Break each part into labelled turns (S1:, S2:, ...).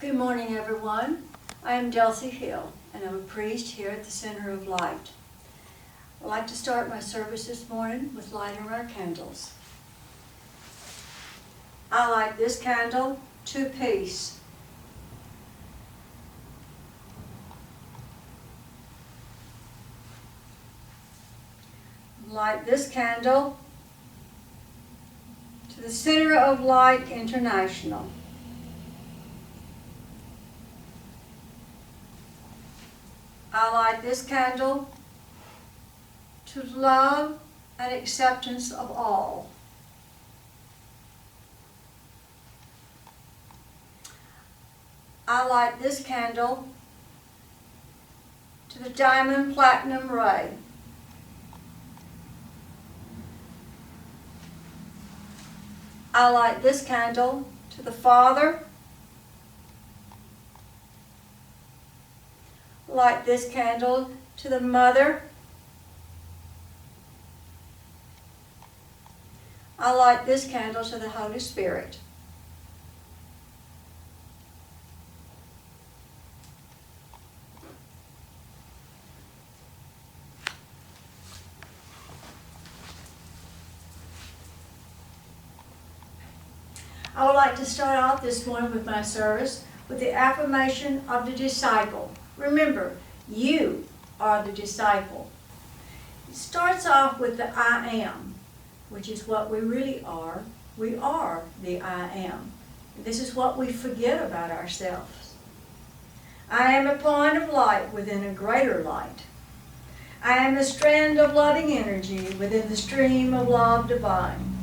S1: Good morning, everyone. I am Delsie Hill, and I'm a priest here at the Center of Light. I'd like to start my service this morning with lighting our candles. I light this candle to peace. Light this candle to the Center of Light International. I light this candle to love and acceptance of all. I light this candle to the diamond platinum ray. I light this candle to the Father. Light this candle to the Mother. I light this candle to the Holy Spirit. I would like to start off this morning with my service with the affirmation of the disciple. Remember, you are the disciple. It starts off with the I am, which is what we really are. We are the I am. This is what we forget about ourselves. I am a point of light within a greater light. I am a strand of loving energy within the stream of love divine.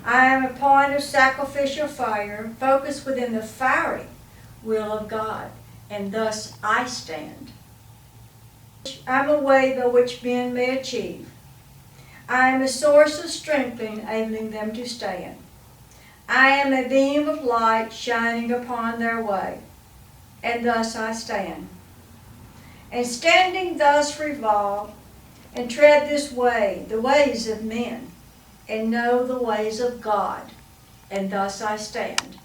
S1: I am a point of sacrificial fire focused within the fiery will of God, and thus I stand. I am a way by which men may achieve. I am a source of strength enabling them to stand. I am a beam of light shining upon their way, and thus I stand. And standing thus revolve and tread this way, the ways of men, and know the ways of God, and thus I stand.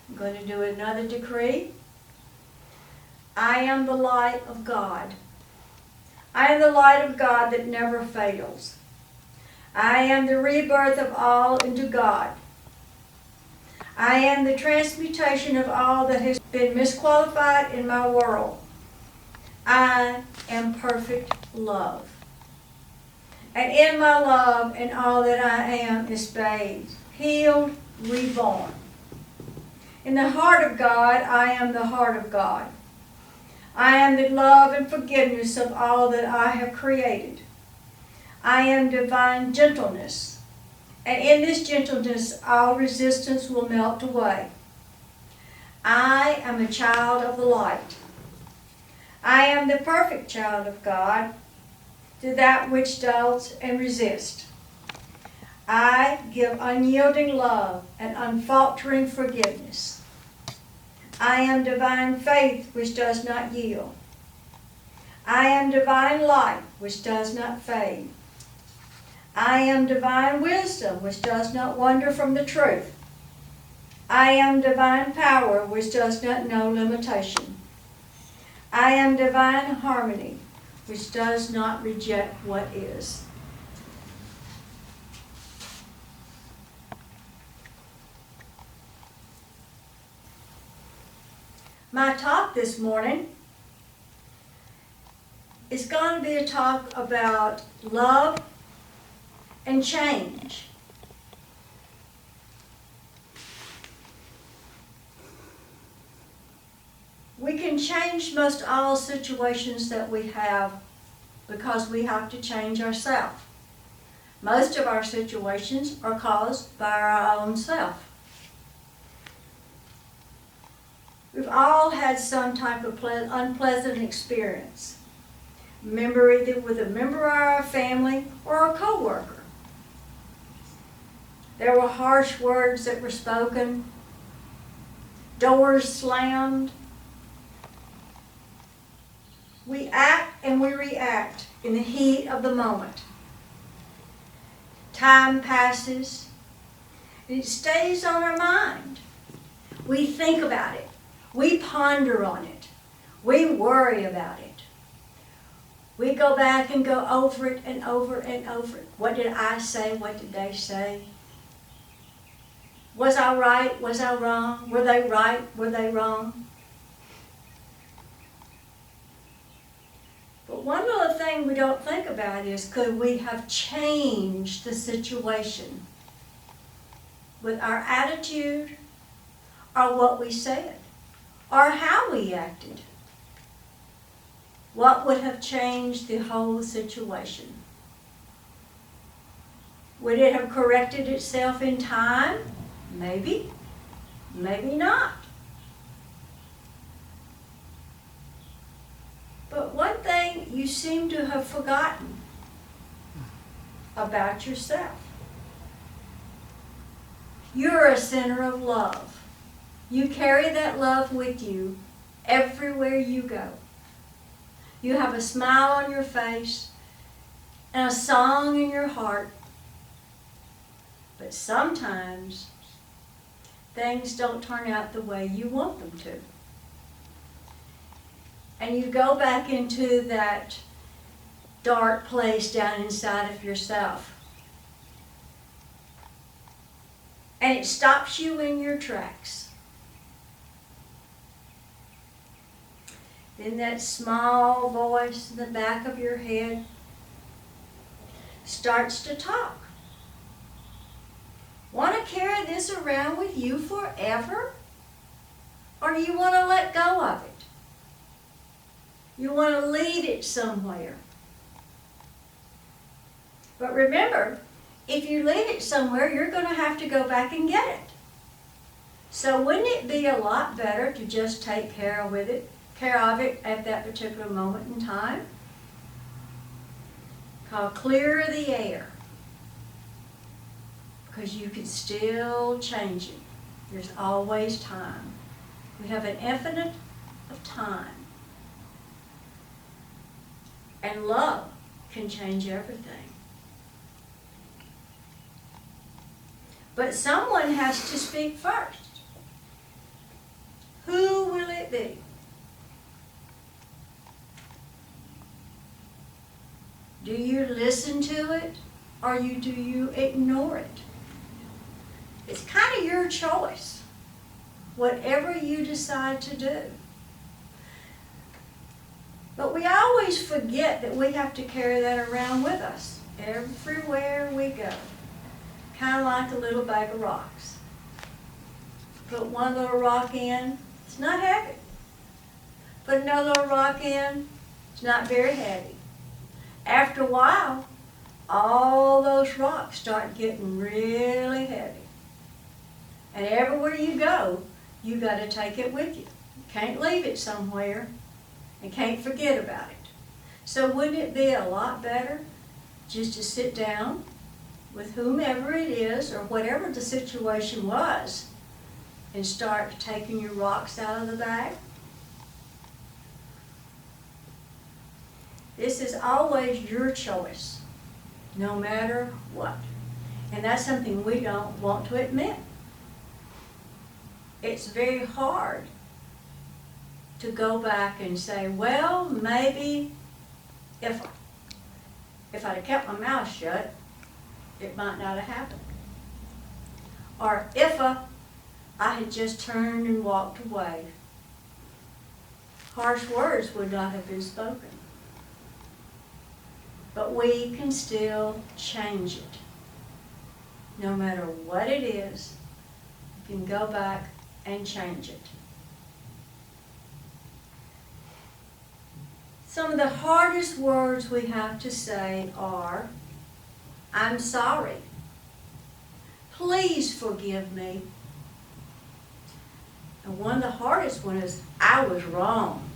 S1: I'm going to do another decree. I am the light of God. I am the light of God that never fails. I am the rebirth of all into God. I am the transmutation of all that has been misqualified in my world. I am perfect love. And in my love and all that I am is bathed, healed, reborn. In the heart of God, I am the heart of God. I am the love and forgiveness of all that I have created. I am divine gentleness, and in this gentleness all resistance will melt away. I am a child of the light. I am the perfect child of God, to that which doubts and resists. I give unyielding love and unfaltering forgiveness. I am divine faith which does not yield. I am divine light which does not fade. I am divine wisdom which does not wander from the truth. I am divine power which does not know limitation. I am divine harmony which does not reject what is. My talk this morning is going to be a talk about love and change. We can change most all situations that we have because we have to change ourselves. Most of our situations are caused by our own self. We've all had some type of unpleasant experience. Either with a member of our family or a co-worker. There were harsh words that were spoken, doors slammed. We act and we react in the heat of the moment. Time passes, and it stays on our mind. We think about it. We ponder on it. We worry about it. We go back and go over it and over and over it. What did I say? What did they say? Was I right? Was I wrong? Were they right? Were they wrong? But one little thing we don't think about is, could we have changed the situation with our attitude, or what we said, or how we acted? What would have changed the whole situation? Would it have corrected itself in time? Maybe. Maybe not. But one thing you seem to have forgotten about yourself. You're a center of love. You carry that love with you everywhere you go. You have a smile on your face and a song in your heart. But sometimes things don't turn out the way you want them to. And you go back into that dark place down inside of yourself. And it stops you in your tracks. Then that small voice in the back of your head starts to talk. Want to carry this around with you forever? Or do you want to let go of it? You want to leave it somewhere. But remember, if you leave it somewhere, you're going to have to go back and get it. So wouldn't it be a lot better to just take care of it at that particular moment in time? Called clear the air. Because you can still change it. There's always time. We have an infinite of time. And love can change everything. But someone has to speak first. Who will it be? Do you listen to it, or do you ignore it? It's kind of your choice, whatever you decide to do. But we always forget that we have to carry that around with us everywhere we go. Kind of like a little bag of rocks. Put one little rock in, it's not heavy. Put another little rock in, it's not very heavy. After a while, all those rocks start getting really heavy. And everywhere you go, you got to take it with you. You can't leave it somewhere and can't forget about it. So wouldn't it be a lot better just to sit down with whomever it is or whatever the situation was and start taking your rocks out of the bag? This is always your choice, no matter what. And that's something we don't want to admit. It's very hard to go back and say, well, maybe if I'd have kept my mouth shut, it might not have happened. Or if I had just turned and walked away, harsh words would not have been spoken. But we can still change it. No matter what it is, you can go back and change it. Some of the hardest words we have to say are, I'm sorry. Please forgive me. And one of the hardest ones is, I was wrong.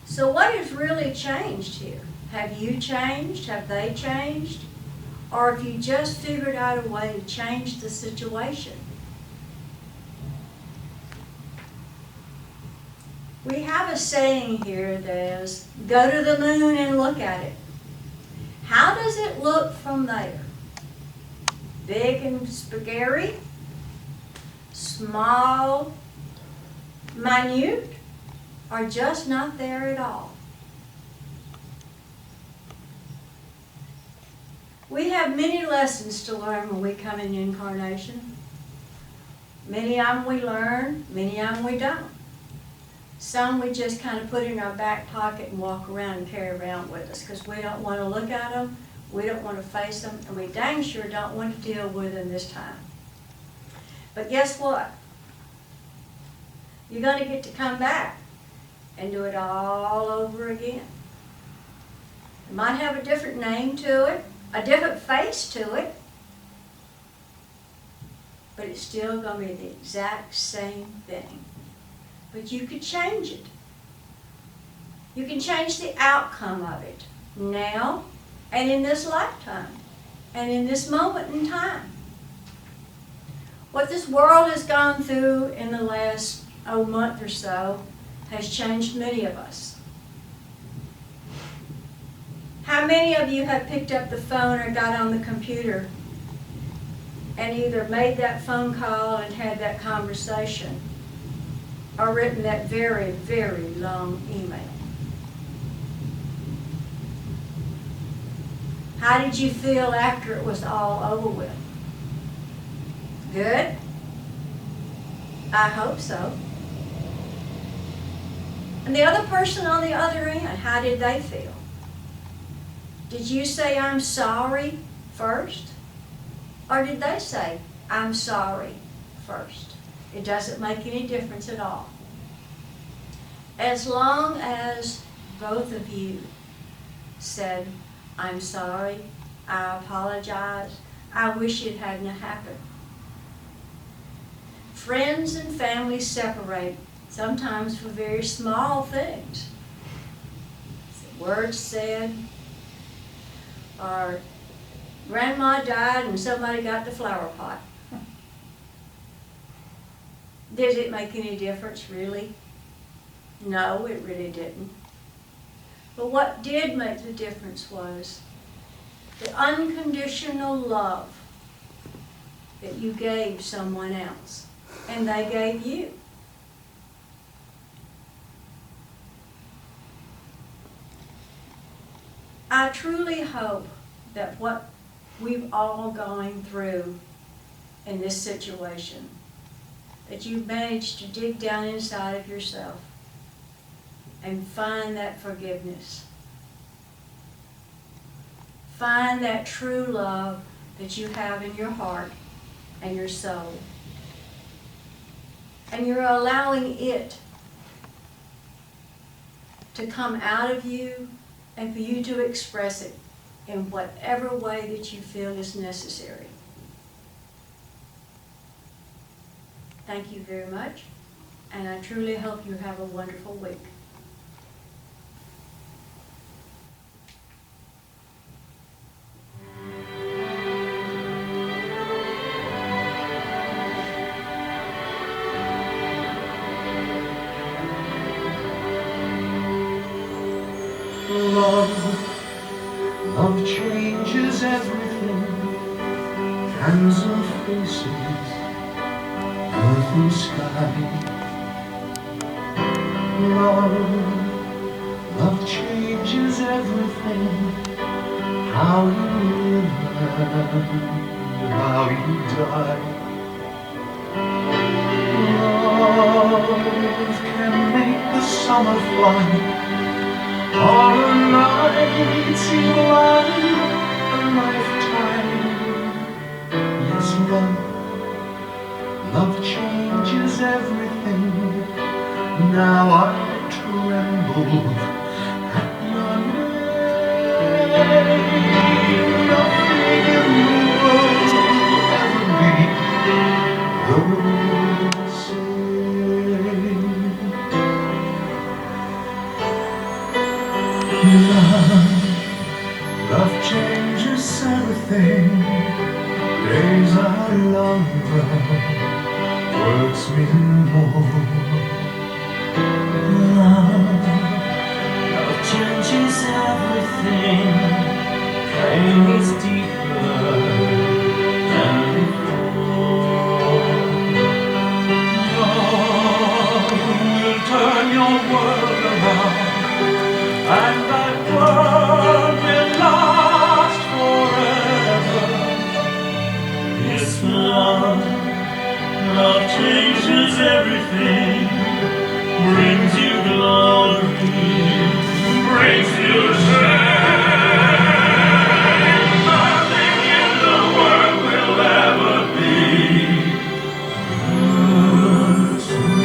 S1: So what has really changed here? Have you changed? Have they changed? Or have you just figured out a way to change the situation? We have a saying here that is, go to the moon and look at it. How does it look from there? big and spaghetti, small, minute, or just not there at all. We have many lessons to learn when we come in incarnation. Many of them we learn, many of them we don't. Some we just kind of put in our back pocket and walk around and carry around with us because we don't want to look at them, we don't want to face them, and we dang sure don't want to deal with them this time. But guess what? You're going to get to come back and do it all over again. It might have a different name to it, a different face to it, but it's still going to be the exact same thing. But you could change it. You can change the outcome of it now and in this lifetime and in this moment in time. What this world has gone through in the last month or so has changed many of us. How many of you have picked up the phone or got on the computer and either made that phone call and had that conversation or written that very, very long email? How did you feel after it was all over with? Good? I hope so. And the other person on the other end, how did they feel? Did you say, "I'm sorry" first? Or did they say, "I'm sorry" first? It doesn't make any difference at all. As long as both of you said, "I'm sorry, I apologize, I wish it hadn't happened." Friends and family separate, sometimes for very small things. Words said, or grandma died and somebody got the flower pot. Did it make any difference, really? No, it really didn't. But what did make the difference was the unconditional love that you gave someone else, and they gave you. I truly hope that what we've all gone through in this situation, that you've managed to dig down inside of yourself and find that forgiveness. Find that true love that you have in your heart and your soul. And you're allowing it to come out of you and for you to express it in whatever way that you feel is necessary. Thank you very much, and I truly hope you have a wonderful week.
S2: Love changes everything. Hands and faces, earth and sky. Love changes everything. How you live and how you die. Love can make the summer fly, or a night seem like a lifetime. Yes, love changes everything. Now I tremble at your name. Nothing in the world will ever be the same. Love changes everything. Days are longer, words mean more.
S3: Love changes everything. Pain is deeper than
S2: world around, and that world will last forever. It's love. Love changes everything, brings you glory, brings you shame. Nothing in the world will ever be the same.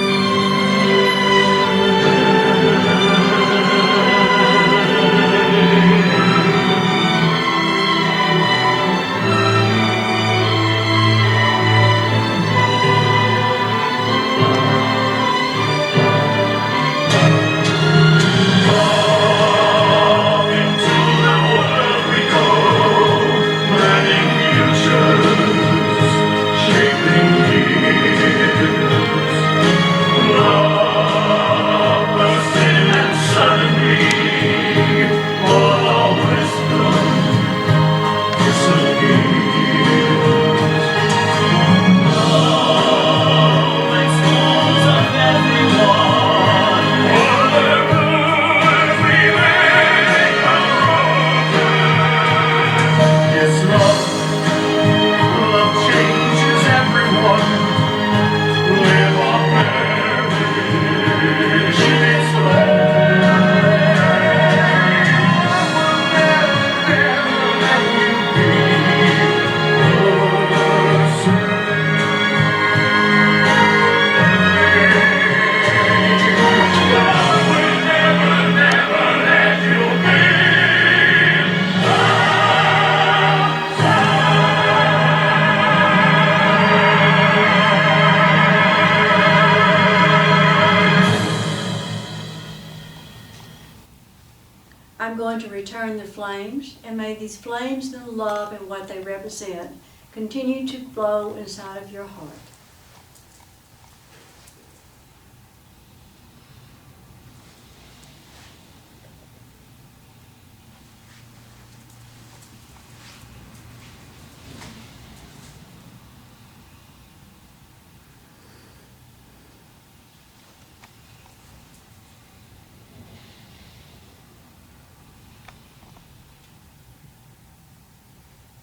S1: I'm going to return the flames, and may these flames and the love and what they represent continue to flow inside of your heart.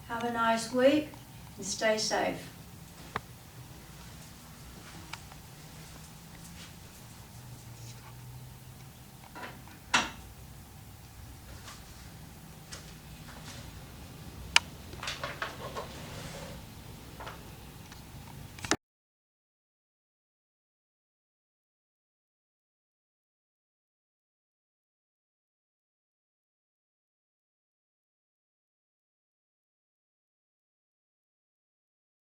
S1: Have a nice week and stay safe.